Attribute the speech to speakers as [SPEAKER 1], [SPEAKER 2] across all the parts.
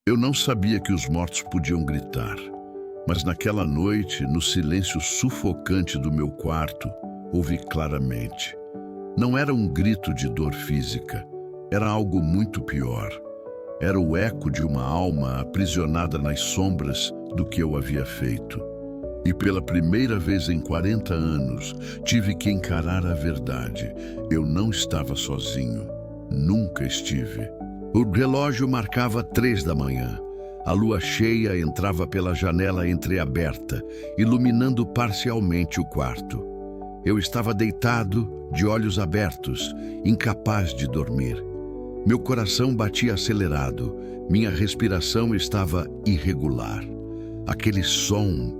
[SPEAKER 1] Eu não sabia que os mortos podiam gritar, mas naquela noite, no silêncio sufocante do meu quarto, ouvi claramente. Não era um grito de dor física, era algo muito pior. Era o eco de uma alma aprisionada nas sombras do que eu havia feito. E pela primeira vez em 40 anos, tive que encarar a verdade. Eu não estava sozinho. Nunca estive. O relógio marcava 3 da manhã. A lua cheia entrava pela janela entreaberta, iluminando parcialmente o quarto. Eu estava deitado, de olhos abertos, incapaz de dormir. Meu coração batia acelerado, minha respiração estava irregular. Aquele som,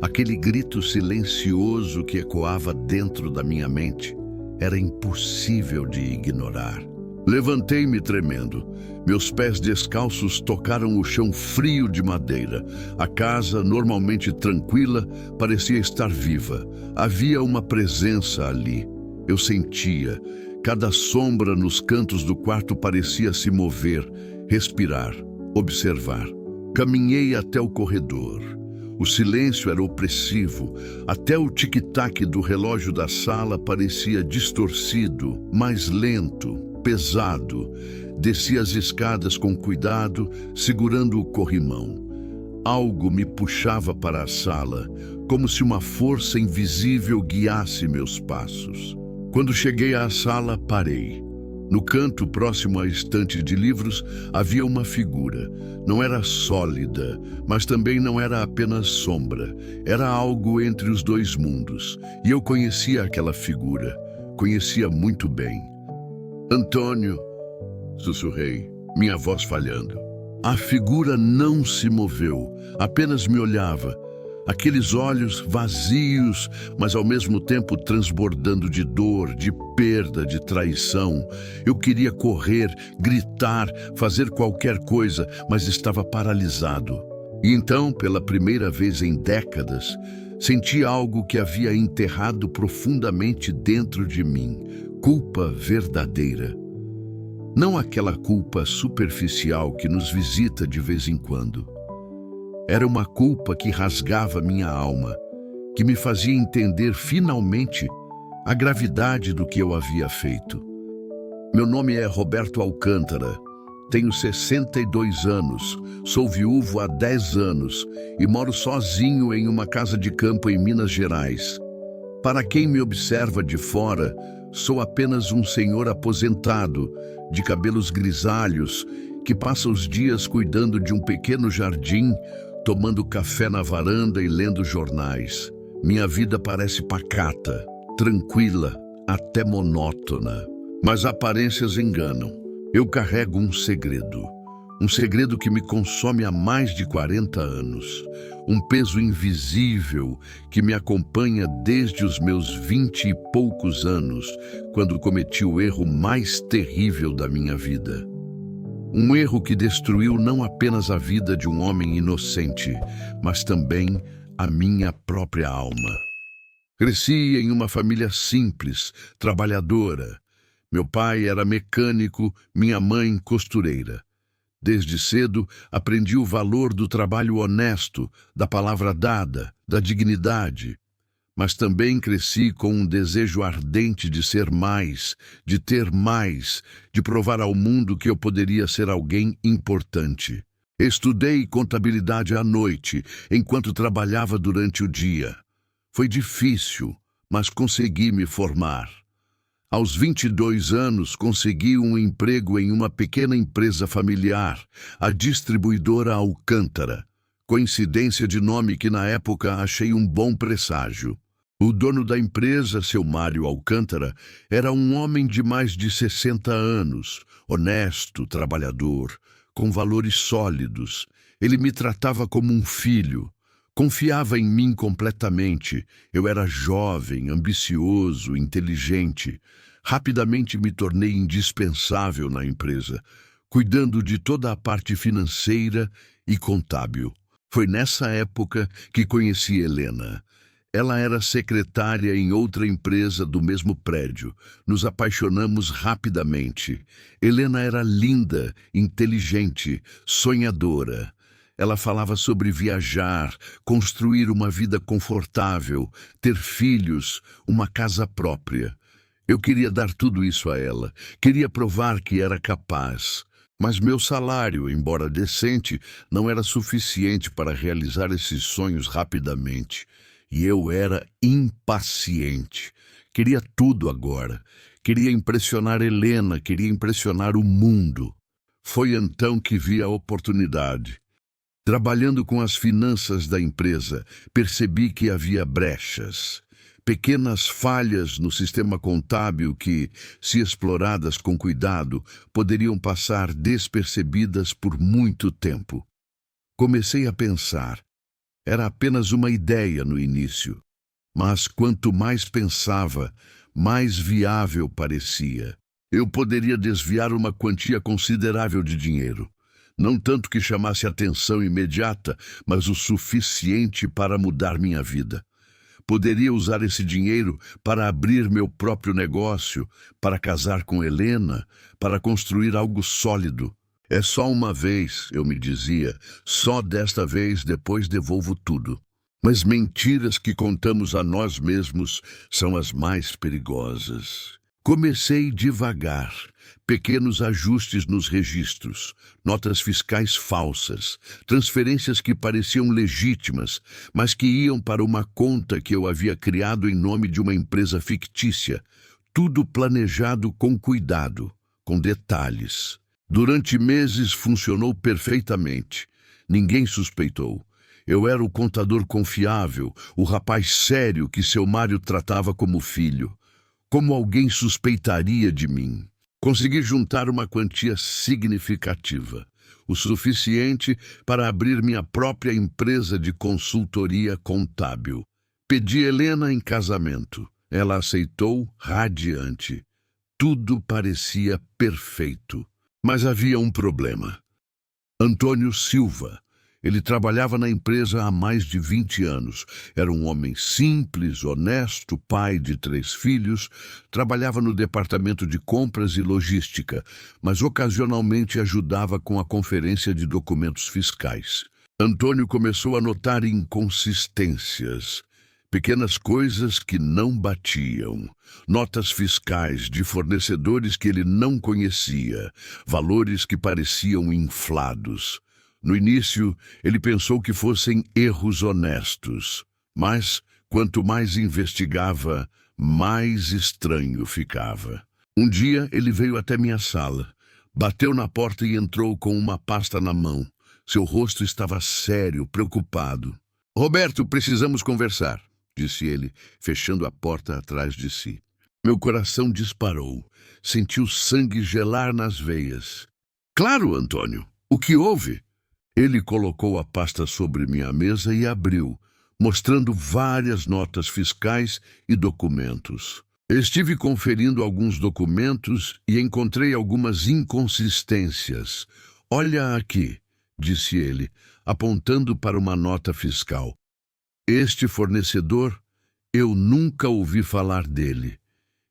[SPEAKER 1] aquele grito silencioso que ecoava dentro da minha mente, era impossível de ignorar. Levantei-me tremendo. Meus pés descalços tocaram o chão frio de madeira. A casa, normalmente tranquila, parecia estar viva. Havia uma presença ali. Eu sentia. Cada sombra nos cantos do quarto parecia se mover, respirar, observar. Caminhei até o corredor. O silêncio era opressivo. Até o tic-tac do relógio da sala parecia distorcido, mais lento, pesado. Desci as escadas com cuidado, segurando o corrimão. Algo me puxava para a sala, como se uma força invisível guiasse meus passos. Quando cheguei à sala, parei. No canto próximo à estante de livros havia uma figura. Não era sólida, mas também não era apenas sombra. Era algo entre os dois mundos. E eu conhecia aquela figura. Conhecia muito bem. Antônio, sussurrei, minha voz falhando. A figura não se moveu, apenas me olhava. Aqueles olhos vazios, mas ao mesmo tempo transbordando de dor, de perda, de traição. Eu queria correr, gritar, fazer qualquer coisa, mas estava paralisado. E então, pela primeira vez em décadas, senti algo que havia enterrado profundamente dentro de mim. Culpa verdadeira. Não aquela culpa superficial que nos visita de vez em quando. Era uma culpa que rasgava minha alma, que me fazia entender finalmente a gravidade do que eu havia feito. Meu nome é Roberto Alcântara, tenho 62 anos, sou viúvo há 10 anos e moro sozinho em uma casa de campo em Minas Gerais. Para quem me observa de fora, sou apenas um senhor aposentado, de cabelos grisalhos, que passa os dias cuidando de um pequeno jardim, tomando café na varanda e lendo jornais. Minha vida parece pacata, tranquila, até monótona. Mas aparências enganam. Eu carrego um segredo que me consome há mais de 40 anos. Um peso invisível que me acompanha desde os meus 20 e poucos anos, quando cometi o erro mais terrível da minha vida. Um erro que destruiu não apenas a vida de um homem inocente, mas também a minha própria alma. Cresci em uma família simples, trabalhadora. Meu pai era mecânico, minha mãe costureira. Desde cedo, aprendi o valor do trabalho honesto, da palavra dada, da dignidade. Mas também cresci com um desejo ardente de ser mais, de ter mais, de provar ao mundo que eu poderia ser alguém importante. Estudei contabilidade à noite, enquanto trabalhava durante o dia. Foi difícil, mas consegui me formar. Aos 22 anos, consegui um emprego em uma pequena empresa familiar, a distribuidora Alcântara. Coincidência de nome que na época achei um bom presságio. O dono da empresa, seu Mário Alcântara, era um homem de mais de 60 anos, honesto, trabalhador, com valores sólidos. Ele me tratava como um filho. Confiava em mim completamente. Eu era jovem, ambicioso, inteligente. Rapidamente me tornei indispensável na empresa, cuidando de toda a parte financeira e contábil. Foi nessa época que conheci Helena. Ela era secretária em outra empresa do mesmo prédio. Nos apaixonamos rapidamente. Helena era linda, inteligente, sonhadora. Ela falava sobre viajar, construir uma vida confortável, ter filhos, uma casa própria. Eu queria dar tudo isso a ela. Queria provar que era capaz. Mas meu salário, embora decente, não era suficiente para realizar esses sonhos rapidamente. E eu era impaciente. Queria tudo agora. Queria impressionar Helena, queria impressionar o mundo. Foi então que vi a oportunidade. Trabalhando com as finanças da empresa, percebi que havia brechas. Pequenas falhas no sistema contábil que, se exploradas com cuidado, poderiam passar despercebidas por muito tempo. Comecei a pensar. Era apenas uma ideia no início, mas quanto mais pensava, mais viável parecia. Eu poderia desviar uma quantia considerável de dinheiro. Não tanto que chamasse atenção imediata, mas o suficiente para mudar minha vida. Poderia usar esse dinheiro para abrir meu próprio negócio, para casar com Helena, para construir algo sólido. É só uma vez, eu me dizia, só desta vez depois devolvo tudo. Mas mentiras que contamos a nós mesmos são as mais perigosas. Comecei devagar, pequenos ajustes nos registros, notas fiscais falsas, transferências que pareciam legítimas, mas que iam para uma conta que eu havia criado em nome de uma empresa fictícia, tudo planejado com cuidado, com detalhes. Durante meses funcionou perfeitamente. Ninguém suspeitou. Eu era o contador confiável, o rapaz sério que seu Mário tratava como filho. Como alguém suspeitaria de mim? Consegui juntar uma quantia significativa, o suficiente para abrir minha própria empresa de consultoria contábil. Pedi Helena em casamento. Ela aceitou radiante. Tudo parecia perfeito. Mas havia um problema. Antônio Silva. Ele trabalhava na empresa há mais de 20 anos. Era um homem simples, honesto, pai de 3 filhos. Trabalhava no departamento de compras e logística, mas ocasionalmente ajudava com a conferência de documentos fiscais. Antônio começou a notar inconsistências. Pequenas coisas que não batiam, notas fiscais de fornecedores que ele não conhecia, valores que pareciam inflados. No início, ele pensou que fossem erros honestos, mas, quanto mais investigava, mais estranho ficava. Um dia, ele veio até minha sala, bateu na porta e entrou com uma pasta na mão. Seu rosto estava sério, preocupado. "Roberto, precisamos conversar", disse ele, fechando a porta atrás de si. Meu coração disparou. Senti o sangue gelar nas veias. "Claro, Antônio. O que houve?" Ele colocou a pasta sobre minha mesa e abriu, mostrando várias notas fiscais e documentos. Estive conferindo alguns documentos e encontrei algumas inconsistências. "Olha aqui", disse ele, apontando para uma nota fiscal. "Este fornecedor, eu nunca ouvi falar dele,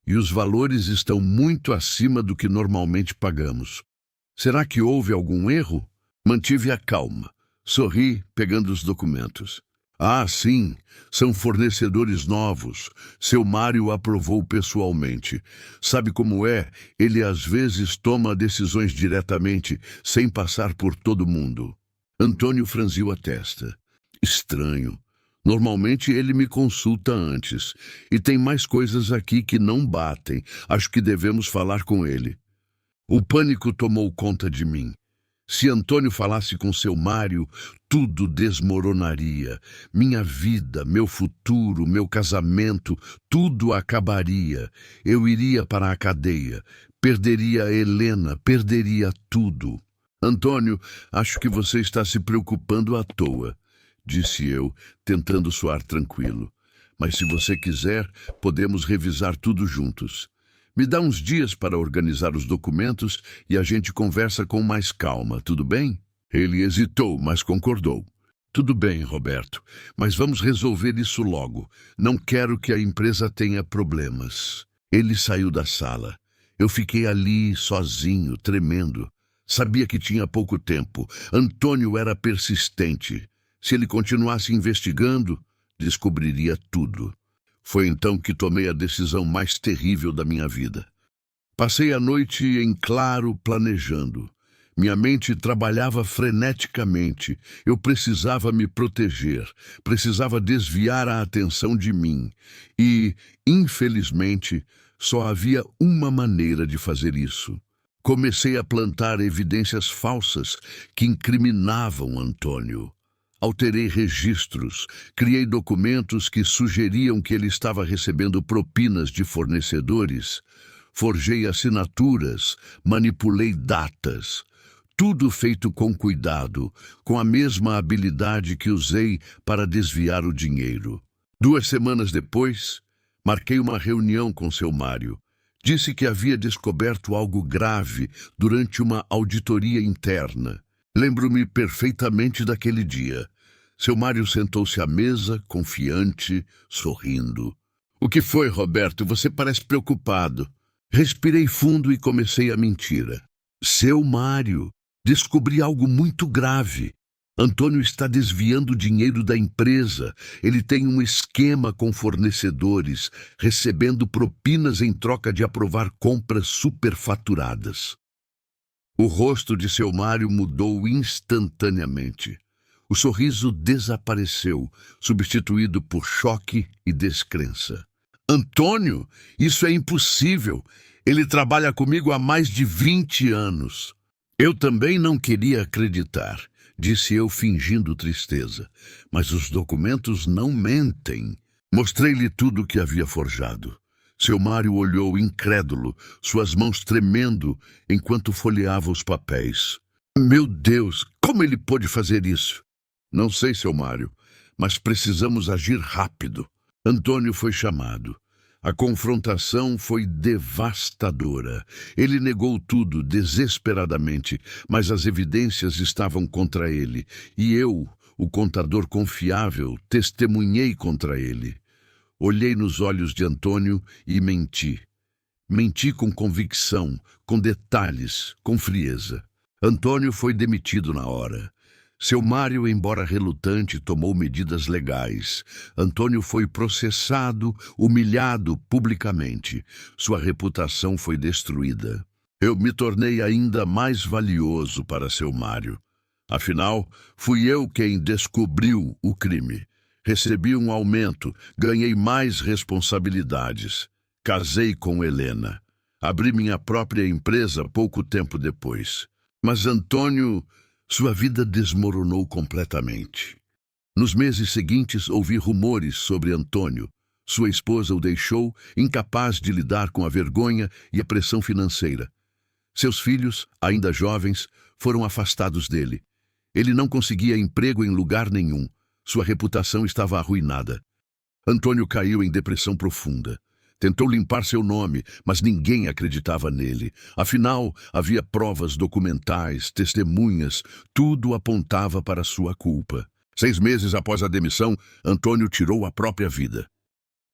[SPEAKER 1] e os valores estão muito acima do que normalmente pagamos. Será que houve algum erro?" Mantive a calma. Sorri, pegando os documentos. "Ah, sim, são fornecedores novos. Seu Mário aprovou pessoalmente. Sabe como é? Ele às vezes toma decisões diretamente, sem passar por todo mundo." Antônio franziu a testa. "Estranho. Normalmente ele me consulta antes. E tem mais coisas aqui que não batem. Acho que devemos falar com ele." O pânico tomou conta de mim. Se Antônio falasse com seu Mário, tudo desmoronaria. Minha vida, meu futuro, meu casamento, tudo acabaria. Eu iria para a cadeia. Perderia a Helena, perderia tudo. "Antônio, acho que você está se preocupando à toa", disse eu, tentando soar tranquilo. "Mas se você quiser, podemos revisar tudo juntos. Me dá uns dias para organizar os documentos e a gente conversa com mais calma, tudo bem?" Ele hesitou, mas concordou. Tudo bem, Roberto, mas vamos resolver isso logo. Não quero que a empresa tenha problemas. Ele saiu da sala. Eu fiquei ali, sozinho, tremendo. Sabia que tinha pouco tempo. Antônio era persistente. Se ele continuasse investigando, descobriria tudo. Foi então que tomei a decisão mais terrível da minha vida. Passei a noite em claro planejando. Minha mente trabalhava freneticamente. Eu precisava me proteger, precisava desviar a atenção de mim. E, infelizmente, só havia uma maneira de fazer isso. Comecei a plantar evidências falsas que incriminavam Antônio. Alterei registros, criei documentos que sugeriam que ele estava recebendo propinas de fornecedores, forjei assinaturas, manipulei datas. Tudo feito com cuidado, com a mesma habilidade que usei para desviar o dinheiro. 2 semanas depois, marquei uma reunião com seu Mário. Disse que havia descoberto algo grave durante uma auditoria interna. Lembro-me perfeitamente daquele dia. Seu Mário sentou-se à mesa, confiante, sorrindo. "O que foi, Roberto? Você parece preocupado." Respirei fundo e comecei a mentira. "Seu Mário, descobri algo muito grave. Antônio está desviando dinheiro da empresa. Ele tem um esquema com fornecedores, recebendo propinas em troca de aprovar compras superfaturadas." O rosto de seu Mário mudou instantaneamente. O sorriso desapareceu, substituído por choque e descrença. "Antônio, isso é impossível. Ele trabalha comigo há mais de 20 anos. Eu também não queria acreditar, disse eu fingindo tristeza. Mas os documentos não mentem. Mostrei-lhe tudo o que havia forjado. Seu Mário olhou incrédulo, suas mãos tremendo, enquanto folheava os papéis. "Meu Deus, como ele pôde fazer isso?" "Não sei, seu Mário, mas precisamos agir rápido." Antônio foi chamado. A confrontação foi devastadora. Ele negou tudo desesperadamente, mas as evidências estavam contra ele. E eu, o contador confiável, testemunhei contra ele. Olhei nos olhos de Antônio e menti. Menti com convicção, com detalhes, com frieza. Antônio foi demitido na hora. Seu Mário, embora relutante, tomou medidas legais. Antônio foi processado, humilhado publicamente. Sua reputação foi destruída. Eu me tornei ainda mais valioso para seu Mário. Afinal, fui eu quem descobriu o crime. Recebi um aumento, ganhei mais responsabilidades. Casei com Helena. Abri minha própria empresa pouco tempo depois. Mas Antônio... Sua vida desmoronou completamente. Nos meses seguintes, ouvi rumores sobre Antônio. Sua esposa o deixou, incapaz de lidar com a vergonha e a pressão financeira. Seus filhos, ainda jovens, foram afastados dele. Ele não conseguia emprego em lugar nenhum. Sua reputação estava arruinada. Antônio caiu em depressão profunda. Tentou limpar seu nome, mas ninguém acreditava nele. Afinal, havia provas documentais, testemunhas, tudo apontava para sua culpa. 6 meses após a demissão, Antônio tirou a própria vida.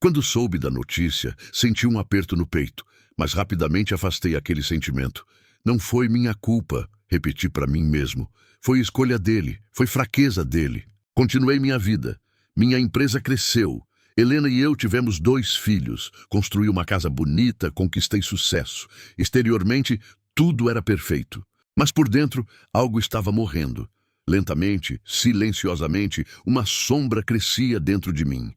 [SPEAKER 1] Quando soube da notícia, senti um aperto no peito, mas rapidamente afastei aquele sentimento. Não foi minha culpa, repeti para mim mesmo. Foi escolha dele, foi fraqueza dele. Continuei minha vida. Minha empresa cresceu. Helena e eu tivemos 2 filhos, construí uma casa bonita, conquistei sucesso. Exteriormente, tudo era perfeito. Mas por dentro, algo estava morrendo. Lentamente, silenciosamente, uma sombra crescia dentro de mim.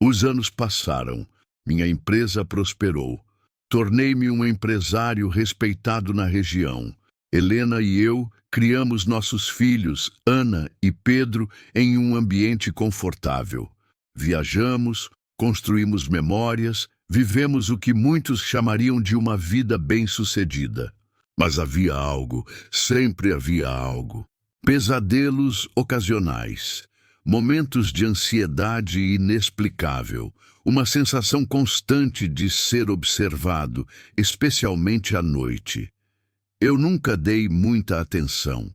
[SPEAKER 1] Os anos passaram. Minha empresa prosperou. Tornei-me um empresário respeitado na região. Helena e eu criamos nossos filhos, Ana e Pedro, em um ambiente confortável. Viajamos, construímos memórias, vivemos o que muitos chamariam de uma vida bem-sucedida. Mas havia algo, sempre havia algo. Pesadelos ocasionais, momentos de ansiedade inexplicável, uma sensação constante de ser observado, especialmente à noite. Eu nunca dei muita atenção.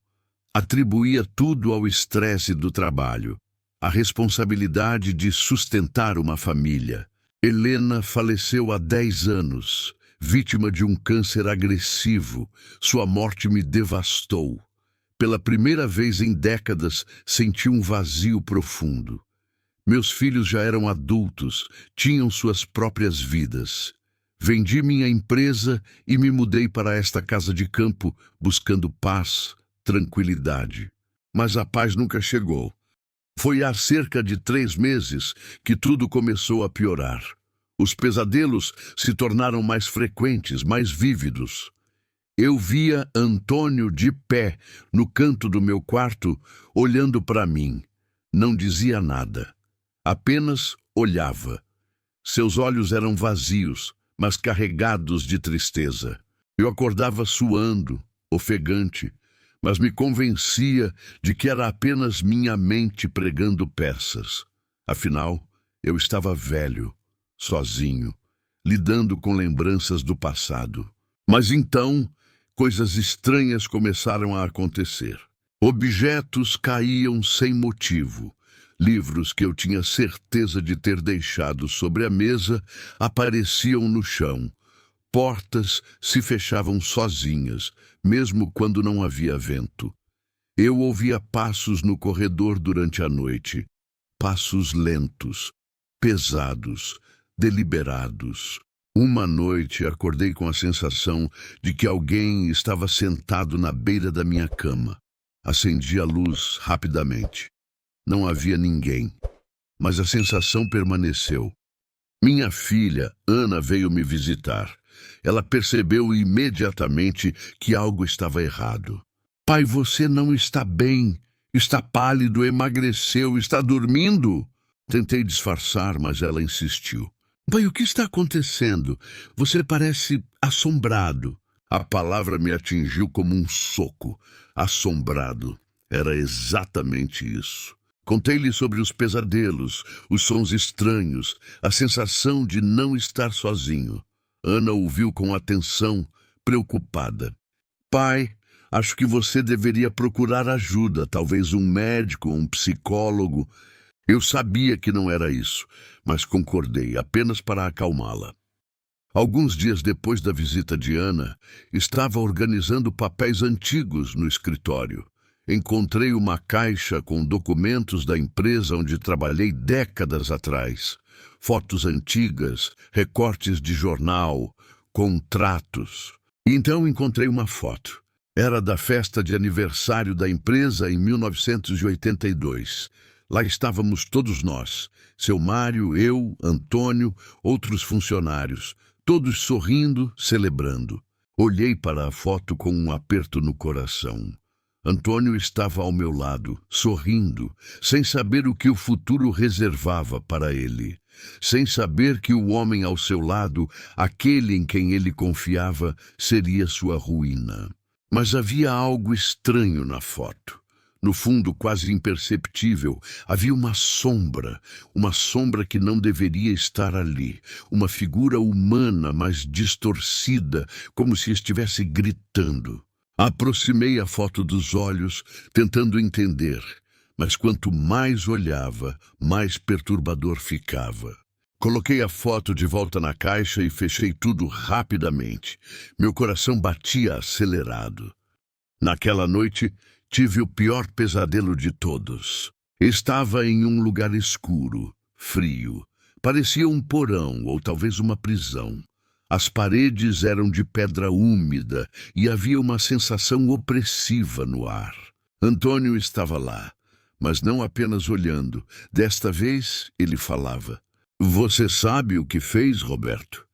[SPEAKER 1] Atribuía tudo ao estresse do trabalho, à responsabilidade de sustentar uma família. Helena faleceu há 10 anos, vítima de um câncer agressivo. Sua morte me devastou. Pela primeira vez em décadas, senti um vazio profundo. Meus filhos já eram adultos, tinham suas próprias vidas. Vendi minha empresa e me mudei para esta casa de campo, buscando paz, tranquilidade. Mas a paz nunca chegou. Foi há cerca de 3 meses que tudo começou a piorar. Os pesadelos se tornaram mais frequentes, mais vívidos. Eu via Antônio de pé no canto do meu quarto, olhando para mim. Não dizia nada. Apenas olhava. Seus olhos eram vazios, mas carregados de tristeza. Eu acordava suando, ofegante, mas me convencia de que era apenas minha mente pregando peças. Afinal, eu estava velho, sozinho, lidando com lembranças do passado. Mas então, coisas estranhas começaram a acontecer. Objetos caíam sem motivo. Livros que eu tinha certeza de ter deixado sobre a mesa apareciam no chão. Portas se fechavam sozinhas, mesmo quando não havia vento. Eu ouvia passos no corredor durante a noite. Passos lentos, pesados, deliberados. Uma noite acordei com a sensação de que alguém estava sentado na beira da minha cama. Acendi a luz rapidamente. Não havia ninguém, mas a sensação permaneceu. Minha filha, Ana, veio me visitar. Ela percebeu imediatamente que algo estava errado. Pai, você não está bem. Está pálido, emagreceu, está dormindo. Tentei disfarçar, mas ela insistiu. Pai, o que está acontecendo? Você parece assombrado. A palavra me atingiu como um soco. Assombrado. Era exatamente isso. Contei-lhe sobre os pesadelos, os sons estranhos, a sensação de não estar sozinho. Ana ouviu com atenção, preocupada. Pai, acho que você deveria procurar ajuda, talvez um médico, um psicólogo. Eu sabia que não era isso, mas concordei apenas para acalmá-la. Alguns dias depois da visita de Ana, estava organizando papéis antigos no escritório. Encontrei uma caixa com documentos da empresa onde trabalhei décadas atrás. Fotos antigas, recortes de jornal, contratos. Então encontrei uma foto. Era da festa de aniversário da empresa em 1982. Lá estávamos todos nós. Seu Mário, eu, Antônio, outros funcionários, todos sorrindo, celebrando. Olhei para a foto com um aperto no coração. Antônio estava ao meu lado, sorrindo, sem saber o que o futuro reservava para ele. Sem saber que o homem ao seu lado, aquele em quem ele confiava, seria sua ruína. Mas havia algo estranho na foto. No fundo, quase imperceptível, havia uma sombra que não deveria estar ali. Uma figura humana, mas distorcida, como se estivesse gritando. Aproximei a foto dos olhos, tentando entender, mas quanto mais olhava, mais perturbador ficava. Coloquei a foto de volta na caixa e fechei tudo rapidamente. Meu coração batia acelerado. Naquela noite, tive o pior pesadelo de todos. Estava em um lugar escuro, frio. Parecia um porão ou talvez uma prisão. As paredes eram de pedra úmida e havia uma sensação opressiva no ar. Antônio estava lá, mas não apenas olhando. Desta vez, ele falava. Você sabe o que fez, Roberto?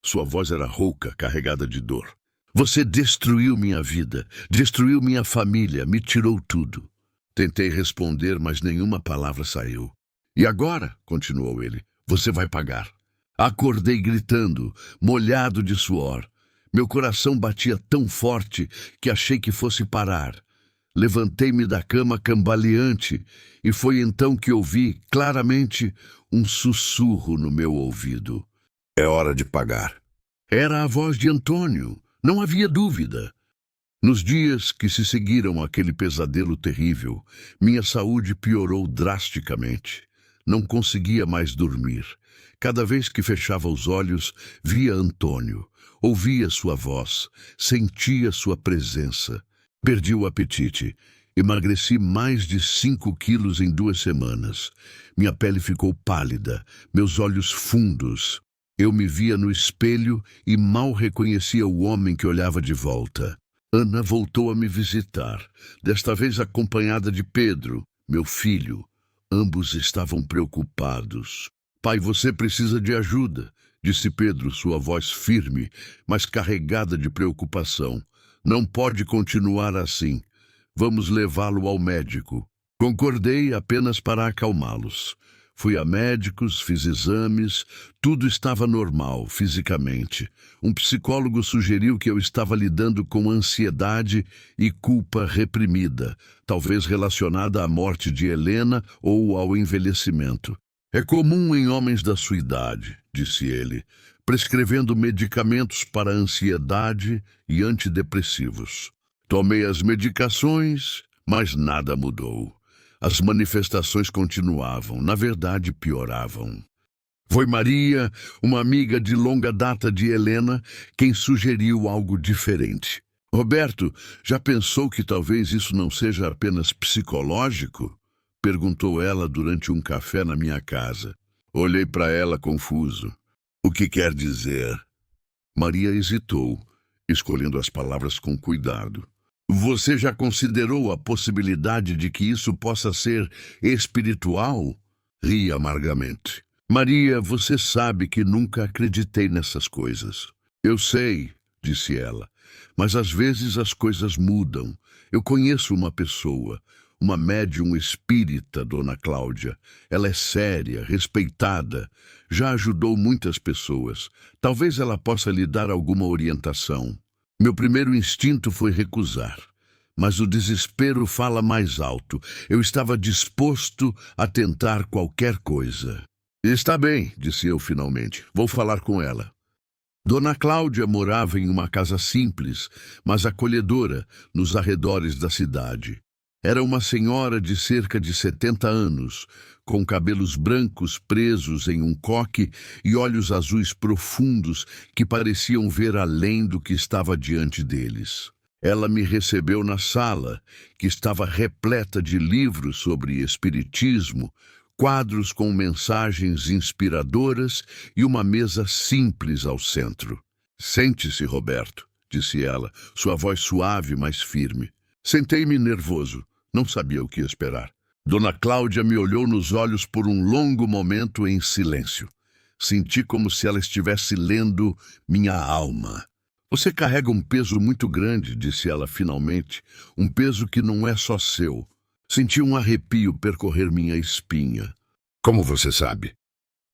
[SPEAKER 1] Sua voz era rouca, carregada de dor. Você destruiu minha vida, destruiu minha família, me tirou tudo. Tentei responder, mas nenhuma palavra saiu. E agora, continuou ele, você vai pagar. Acordei gritando, molhado de suor. Meu coração batia tão forte que achei que fosse parar. Levantei-me da cama cambaleante e foi então que ouvi, claramente, um sussurro no meu ouvido. É hora de pagar. Era a voz de Antônio, não havia dúvida. Nos dias que se seguiram àquele pesadelo terrível, minha saúde piorou drasticamente. Não conseguia mais dormir. Cada vez que fechava os olhos, via Antônio, ouvia sua voz, sentia sua presença. Perdi o apetite. Emagreci mais de 5 quilos em 2 semanas. Minha pele ficou pálida, meus olhos fundos. Eu me via no espelho e mal reconhecia o homem que olhava de volta. Ana voltou a me visitar, desta vez acompanhada de Pedro, meu filho. Ambos estavam preocupados. Pai, você precisa de ajuda, disse Pedro, sua voz firme, mas carregada de preocupação. Não pode continuar assim. Vamos levá-lo ao médico. Concordei apenas para acalmá-los. Fui a médicos, fiz exames, tudo estava normal, fisicamente. Um psicólogo sugeriu que eu estava lidando com ansiedade e culpa reprimida, talvez relacionada à morte de Helena ou ao envelhecimento. É comum em homens da sua idade, disse ele, prescrevendo medicamentos para ansiedade e antidepressivos. Tomei as medicações, mas nada mudou. As manifestações continuavam, na verdade pioravam. Foi Maria, uma amiga de longa data de Helena, quem sugeriu algo diferente. Roberto, já pensou que talvez isso não seja apenas psicológico? Perguntou ela durante um café na minha casa. Olhei para ela confuso. O que quer dizer? Maria hesitou, escolhendo as palavras com cuidado. Você já considerou a possibilidade de que isso possa ser espiritual? Ri amargamente. Maria, você sabe que nunca acreditei nessas coisas. Eu sei, disse ela, mas às vezes as coisas mudam. Eu conheço uma pessoa, uma médium espírita, Dona Cláudia. Ela é séria, respeitada, já ajudou muitas pessoas. Talvez ela possa lhe dar alguma orientação. Meu primeiro instinto foi recusar, mas o desespero fala mais alto. Eu estava disposto a tentar qualquer coisa. Está bem, disse eu finalmente. Vou falar com ela. Dona Cláudia morava em uma casa simples, mas acolhedora, nos arredores da cidade. Era uma senhora de cerca de 70 anos, com cabelos brancos presos em um coque e olhos azuis profundos que pareciam ver além do que estava diante deles. Ela me recebeu na sala, que estava repleta de livros sobre espiritismo, quadros com mensagens inspiradoras e uma mesa simples ao centro. Sente-se, Roberto, disse ela, sua voz suave, mas firme. Sentei-me nervoso. Não sabia o que esperar. Dona Cláudia me olhou nos olhos por um longo momento em silêncio. Senti como se ela estivesse lendo minha alma. Você carrega um peso muito grande, disse ela finalmente, um peso que não é só seu. Senti um arrepio percorrer minha espinha. Como você sabe?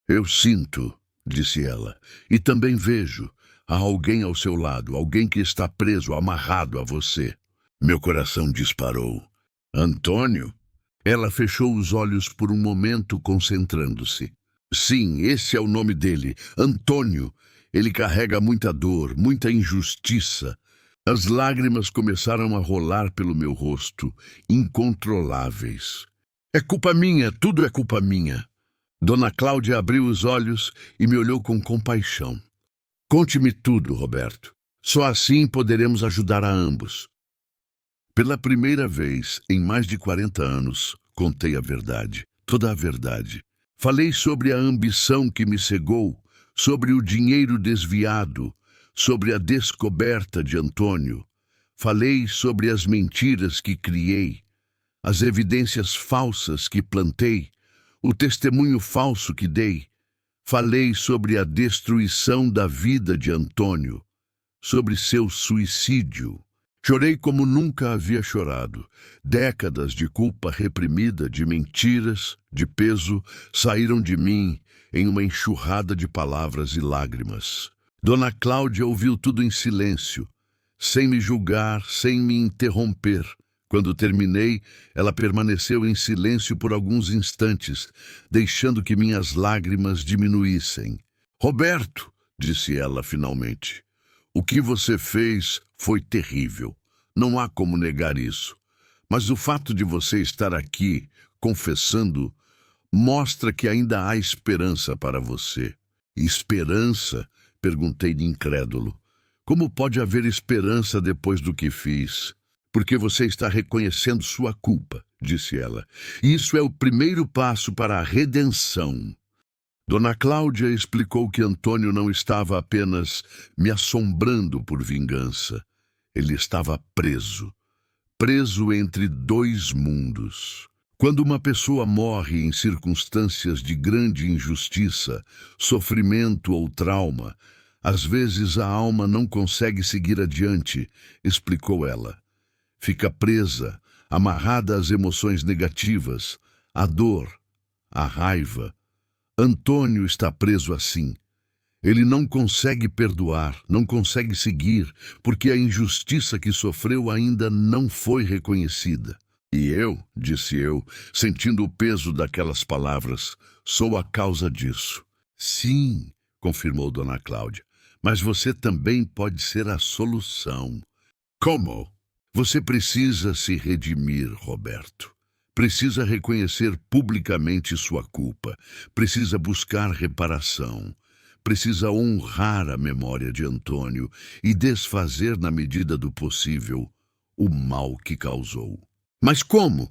[SPEAKER 1] Eu sinto, disse ela, e também vejo. Há alguém ao seu lado, alguém que está preso, amarrado a você. Meu coração disparou. Antônio? Ela fechou os olhos por um momento, concentrando-se. Sim, esse é o nome dele, Antônio. Ele carrega muita dor, muita injustiça. As lágrimas começaram a rolar pelo meu rosto, incontroláveis. É culpa minha, tudo é culpa minha. Dona Cláudia abriu os olhos e me olhou com compaixão. Conte-me tudo, Roberto. Só assim poderemos ajudar a ambos. Pela primeira vez em mais de 40 anos, contei a verdade, toda a verdade. Falei sobre a ambição que me cegou, sobre o dinheiro desviado, sobre a descoberta de Antônio. Falei sobre as mentiras que criei, as evidências falsas que plantei, o testemunho falso que dei. Falei sobre a destruição da vida de Antônio, sobre seu suicídio. Chorei como nunca havia chorado. Décadas de culpa reprimida, de mentiras, de peso, saíram de mim em uma enxurrada de palavras e lágrimas. Dona Cláudia ouviu tudo em silêncio, sem me julgar, sem me interromper. Quando terminei, ela permaneceu em silêncio por alguns instantes, deixando que minhas lágrimas diminuíssem. Roberto, disse ela finalmente, o que você fez foi terrível. Não há como negar isso. Mas o fato de você estar aqui, confessando, mostra que ainda há esperança para você. Esperança? Perguntei-lhe incrédulo. Como pode haver esperança depois do que fiz? Porque você está reconhecendo sua culpa, disse ela. Isso é o primeiro passo para a redenção. Dona Cláudia explicou que Antônio não estava apenas me assombrando por vingança. Ele estava preso. Preso entre dois mundos. Quando uma pessoa morre em circunstâncias de grande injustiça, sofrimento ou trauma, às vezes a alma não consegue seguir adiante, explicou ela. Fica presa, amarrada às emoções negativas, à dor, à raiva. Antônio está preso assim. Ele não consegue perdoar, não consegue seguir, porque a injustiça que sofreu ainda não foi reconhecida. E eu, disse eu, sentindo o peso daquelas palavras, sou a causa disso. Sim, confirmou Dona Cláudia, mas você também pode ser a solução. Como? Você precisa se redimir, Roberto. Precisa reconhecer publicamente sua culpa. Precisa buscar reparação. Precisa honrar a memória de Antônio e desfazer, na medida do possível, o mal que causou. Mas como?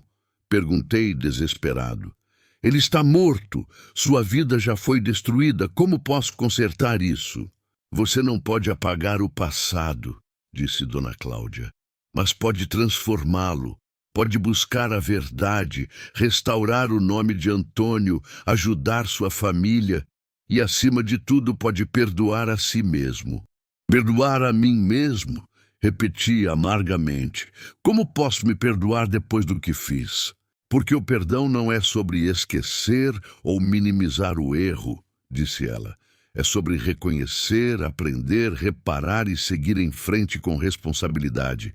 [SPEAKER 1] Perguntei desesperado. Ele está morto. Sua vida já foi destruída. Como posso consertar isso? Você não pode apagar o passado, disse Dona Cláudia, mas pode transformá-lo. Pode buscar a verdade, restaurar o nome de Antônio, ajudar sua família e, acima de tudo, pode perdoar a si mesmo. Perdoar a mim mesmo? Repeti amargamente. Como posso me perdoar depois do que fiz? Porque o perdão não é sobre esquecer ou minimizar o erro, disse ela. É sobre reconhecer, aprender, reparar e seguir em frente com responsabilidade.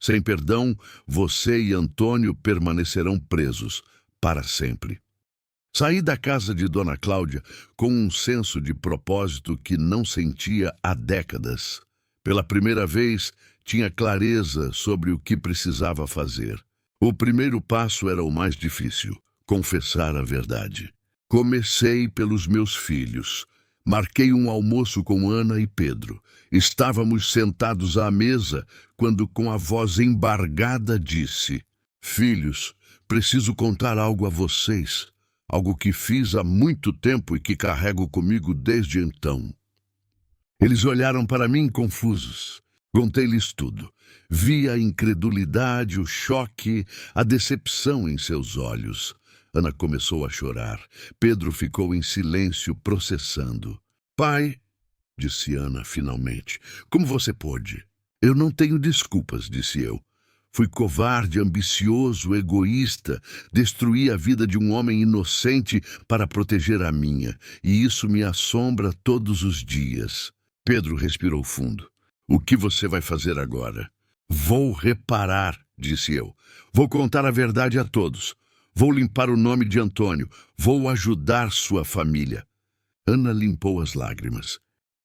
[SPEAKER 1] Sem perdão, você e Antônio permanecerão presos para sempre. Saí da casa de Dona Cláudia com um senso de propósito que não sentia há décadas. Pela primeira vez, tinha clareza sobre o que precisava fazer. O primeiro passo era o mais difícil, confessar a verdade. Comecei pelos meus filhos. Marquei um almoço com Ana e Pedro. Estávamos sentados à mesa quando, com a voz embargada, disse: Filhos, preciso contar algo a vocês. Algo que fiz há muito tempo e que carrego comigo desde então. Eles olharam para mim confusos. Contei-lhes tudo. Vi a incredulidade, o choque, a decepção em seus olhos. Ana começou a chorar. Pedro ficou em silêncio, processando. Pai, disse Ana finalmente, como você pôde? Eu não tenho desculpas, disse eu. Fui covarde, ambicioso, egoísta, destruí a vida de um homem inocente para proteger a minha, e isso me assombra todos os dias. Pedro respirou fundo. O que você vai fazer agora? Vou reparar, disse eu. Vou contar a verdade a todos. Vou limpar o nome de Antônio. Vou ajudar sua família. Ana limpou as lágrimas.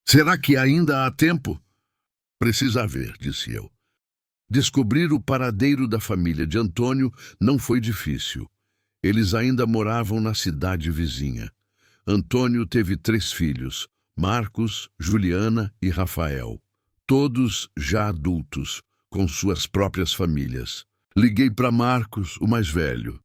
[SPEAKER 1] Será que ainda há tempo? Precisa ver, disse eu. Descobrir o paradeiro da família de Antônio não foi difícil. Eles ainda moravam na cidade vizinha. Antônio teve 3 filhos, Marcos, Juliana e Rafael. Todos já adultos, com suas próprias famílias. Liguei para Marcos, o mais velho.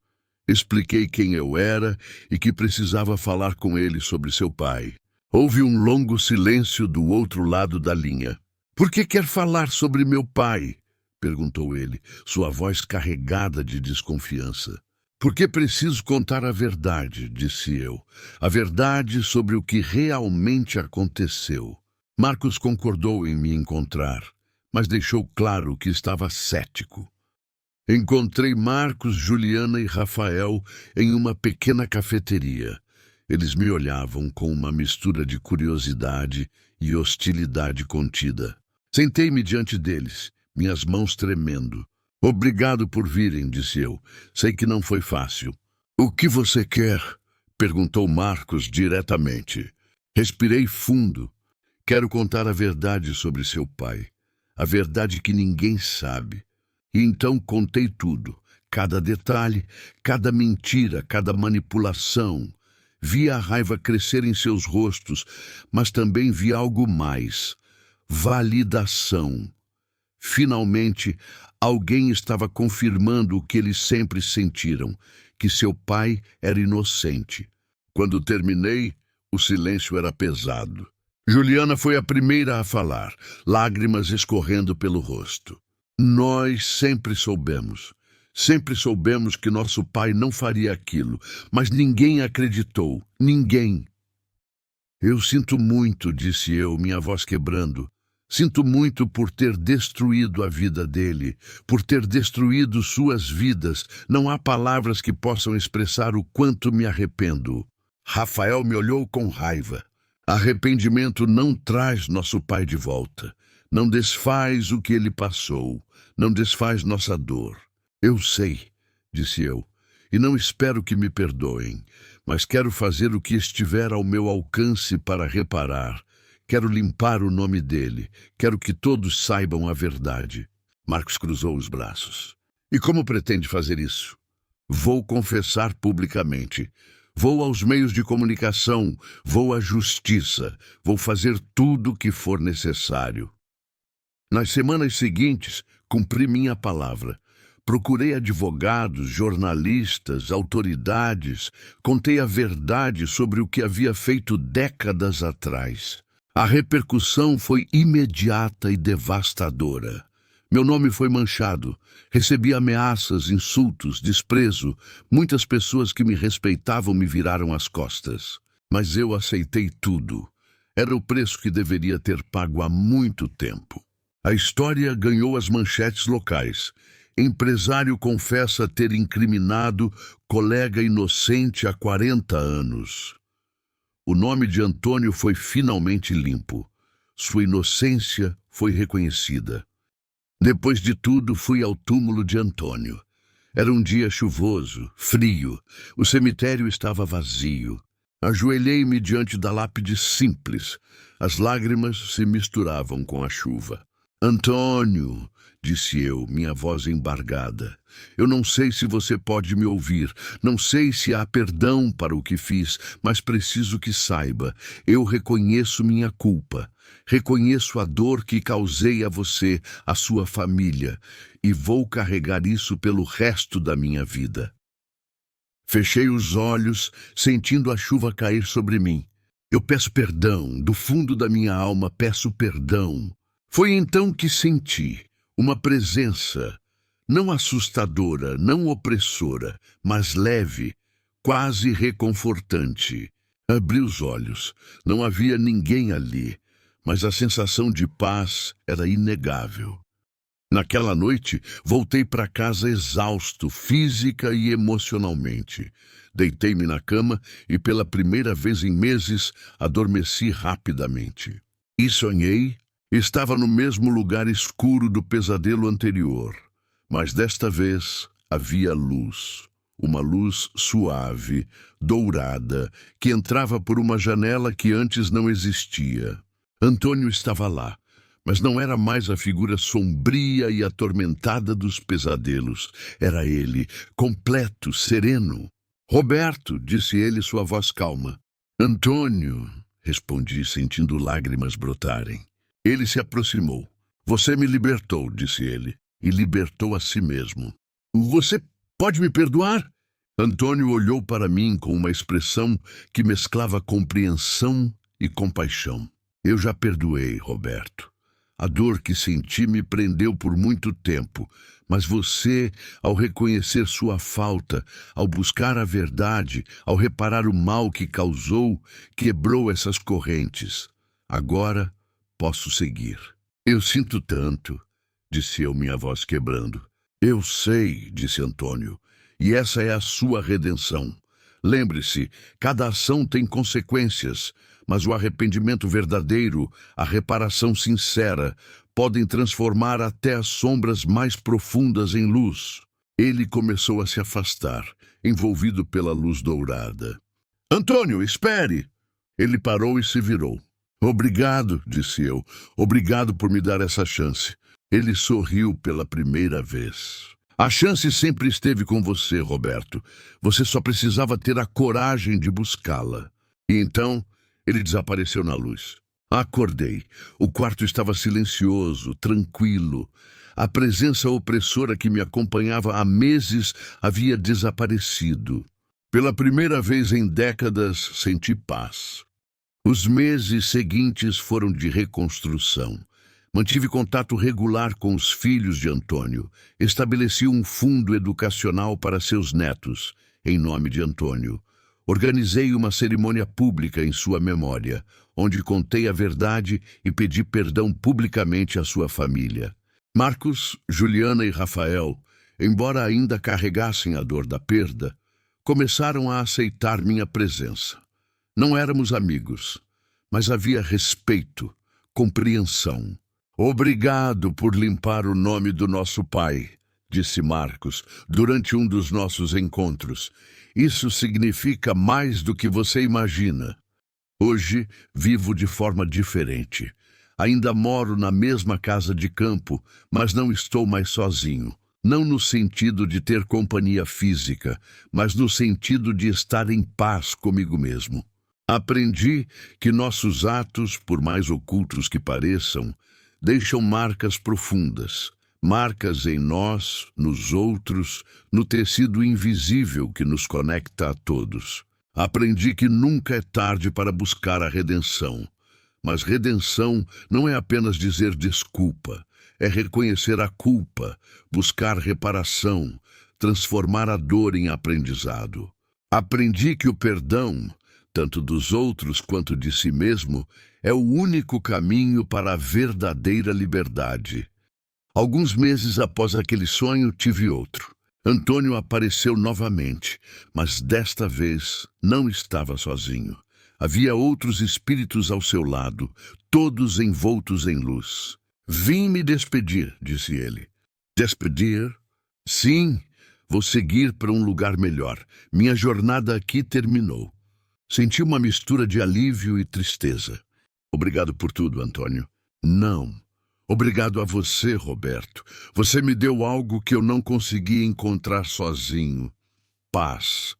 [SPEAKER 1] Expliquei quem eu era e que precisava falar com ele sobre seu pai. Houve um longo silêncio do outro lado da linha. Por que quer falar sobre meu pai? Perguntou ele, sua voz carregada de desconfiança. Porque preciso contar a verdade, disse eu. A verdade sobre o que realmente aconteceu. Marcos concordou em me encontrar, mas deixou claro que estava cético. Encontrei Marcos, Juliana e Rafael em uma pequena cafeteria. Eles me olhavam com uma mistura de curiosidade e hostilidade contida. Sentei-me diante deles, minhas mãos tremendo. Obrigado por virem, disse eu. Sei que não foi fácil. O que você quer? Perguntou Marcos diretamente. Respirei fundo. Quero contar a verdade sobre seu pai. A verdade que ninguém sabe. E então contei tudo, cada detalhe, cada mentira, cada manipulação. Vi a raiva crescer em seus rostos, mas também vi algo mais: validação. Finalmente, alguém estava confirmando o que eles sempre sentiram, que seu pai era inocente. Quando terminei, o silêncio era pesado. Juliana foi a primeira a falar, lágrimas escorrendo pelo rosto. Nós sempre soubemos que nosso pai não faria aquilo, mas ninguém acreditou, ninguém. Eu sinto muito, disse eu, minha voz quebrando. Sinto muito por ter destruído a vida dele, por ter destruído suas vidas. Não há palavras que possam expressar o quanto me arrependo. Rafael me olhou com raiva. Arrependimento não traz nosso pai de volta. Não desfaz o que ele passou. Não desfaz nossa dor. Eu sei, disse eu, e não espero que me perdoem, mas quero fazer o que estiver ao meu alcance para reparar. Quero limpar o nome dele. Quero que todos saibam a verdade. Marcos cruzou os braços. E como pretende fazer isso? Vou confessar publicamente. Vou aos meios de comunicação. Vou à justiça. Vou fazer tudo o que for necessário. Nas semanas seguintes, cumpri minha palavra. Procurei advogados, jornalistas, autoridades. Contei a verdade sobre o que havia feito décadas atrás. A repercussão foi imediata e devastadora. Meu nome foi manchado. Recebi ameaças, insultos, desprezo. Muitas pessoas que me respeitavam me viraram as costas. Mas eu aceitei tudo. Era o preço que deveria ter pago há muito tempo. A história ganhou as manchetes locais. Empresário confessa ter incriminado colega inocente há 40 anos. O nome de Antônio foi finalmente limpo. Sua inocência foi reconhecida. Depois de tudo, fui ao túmulo de Antônio. Era um dia chuvoso, frio. O cemitério estava vazio. Ajoelhei-me diante da lápide simples. As lágrimas se misturavam com a chuva. Antônio, disse eu, minha voz embargada. Eu não sei se você pode me ouvir, não sei se há perdão para o que fiz, mas preciso que saiba, eu reconheço minha culpa, reconheço a dor que causei a você, a sua família, e vou carregar isso pelo resto da minha vida. Fechei os olhos, sentindo a chuva cair sobre mim. Eu peço perdão, do fundo da minha alma peço perdão. Foi então que senti uma presença, não assustadora, não opressora, mas leve, quase reconfortante. Abri os olhos. Não havia ninguém ali, mas a sensação de paz era inegável. Naquela noite, voltei para casa exausto, física e emocionalmente. Deitei-me na cama e, pela primeira vez em meses, adormeci rapidamente. E sonhei. Estava no mesmo lugar escuro do pesadelo anterior, mas desta vez havia luz. Uma luz suave, dourada, que entrava por uma janela que antes não existia. Antônio estava lá, mas não era mais a figura sombria e atormentada dos pesadelos. Era ele, completo, sereno. Roberto, disse ele, sua voz calma. Antônio, respondi, sentindo lágrimas brotarem. Ele se aproximou. Você me libertou, disse ele, e libertou a si mesmo. Você pode me perdoar? Antônio olhou para mim com uma expressão que mesclava compreensão e compaixão. Eu já perdoei, Roberto. A dor que senti me prendeu por muito tempo, mas você, ao reconhecer sua falta, ao buscar a verdade, ao reparar o mal que causou, quebrou essas correntes. Agora posso seguir. Eu sinto tanto, disse eu, minha voz quebrando. Eu sei, disse Antônio, e essa é a sua redenção. Lembre-se, cada ação tem consequências, mas o arrependimento verdadeiro, a reparação sincera, podem transformar até as sombras mais profundas em luz. Ele começou a se afastar, envolvido pela luz dourada. Antônio, espere! Ele parou e se virou. Obrigado, disse eu. Obrigado por me dar essa chance. Ele sorriu pela primeira vez. A chance sempre esteve com você, Roberto. Você só precisava ter a coragem de buscá-la. E então, ele desapareceu na luz. Acordei. O quarto estava silencioso, tranquilo. A presença opressora que me acompanhava há meses havia desaparecido. Pela primeira vez em décadas, senti paz. Os meses seguintes foram de reconstrução. Mantive contato regular com os filhos de Antônio. Estabeleci um fundo educacional para seus netos, em nome de Antônio. Organizei uma cerimônia pública em sua memória, onde contei a verdade e pedi perdão publicamente à sua família. Marcos, Juliana e Rafael, embora ainda carregassem a dor da perda, começaram a aceitar minha presença. Não éramos amigos, mas havia respeito, compreensão. Obrigado por limpar o nome do nosso pai, disse Marcos, durante um dos nossos encontros. Isso significa mais do que você imagina. Hoje, vivo de forma diferente. Ainda moro na mesma casa de campo, mas não estou mais sozinho. Não no sentido de ter companhia física, mas no sentido de estar em paz comigo mesmo. Aprendi que nossos atos, por mais ocultos que pareçam, deixam marcas profundas, marcas em nós, nos outros, no tecido invisível que nos conecta a todos. Aprendi que nunca é tarde para buscar a redenção. Mas redenção não é apenas dizer desculpa, é reconhecer a culpa, buscar reparação, transformar a dor em aprendizado. Aprendi que o perdão, tanto dos outros quanto de si mesmo, é o único caminho para a verdadeira liberdade. Alguns meses após aquele sonho, tive outro. Antônio apareceu novamente, mas desta vez não estava sozinho. Havia outros espíritos ao seu lado, todos envoltos em luz. Vim me despedir, disse ele. Despedir? Sim, vou seguir para um lugar melhor. Minha jornada aqui terminou. Senti uma mistura de alívio e tristeza. Obrigado por tudo, Antônio. Não. Obrigado a você, Roberto. Você me deu algo que eu não conseguia encontrar sozinho. Paz.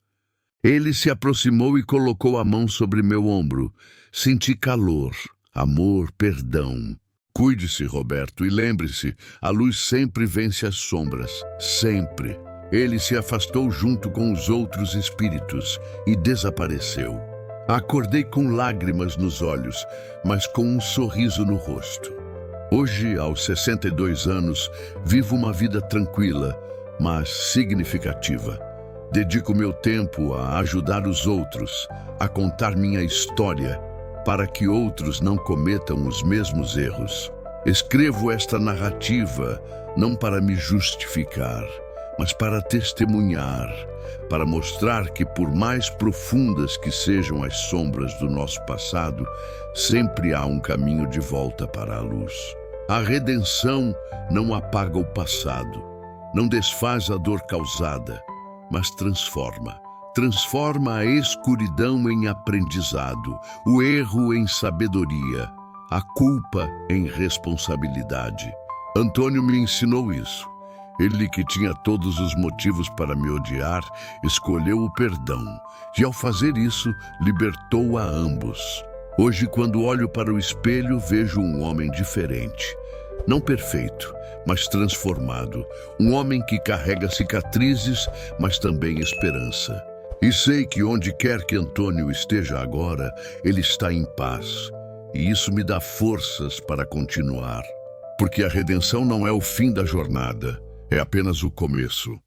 [SPEAKER 1] Ele se aproximou e colocou a mão sobre meu ombro. Senti calor, amor, perdão. Cuide-se, Roberto, e lembre-se, a luz sempre vence as sombras. Sempre. Ele se afastou junto com os outros espíritos e desapareceu. Acordei com lágrimas nos olhos, mas com um sorriso no rosto. Hoje, aos 62 anos, vivo uma vida tranquila, mas significativa. Dedico meu tempo a ajudar os outros, a contar minha história, para que outros não cometam os mesmos erros. Escrevo esta narrativa não para me justificar, mas para testemunhar, para mostrar que, por mais profundas que sejam as sombras do nosso passado, sempre há um caminho de volta para a luz. A redenção não apaga o passado, não desfaz a dor causada, mas transforma. Transforma a escuridão em aprendizado, o erro em sabedoria, a culpa em responsabilidade. Antônio me ensinou isso. Ele, que tinha todos os motivos para me odiar, escolheu o perdão e, ao fazer isso, libertou a ambos. Hoje, quando olho para o espelho, vejo um homem diferente. Não perfeito, mas transformado. Um homem que carrega cicatrizes, mas também esperança. E sei que onde quer que Antônio esteja agora, ele está em paz. E isso me dá forças para continuar. Porque a redenção não é o fim da jornada, é apenas o começo.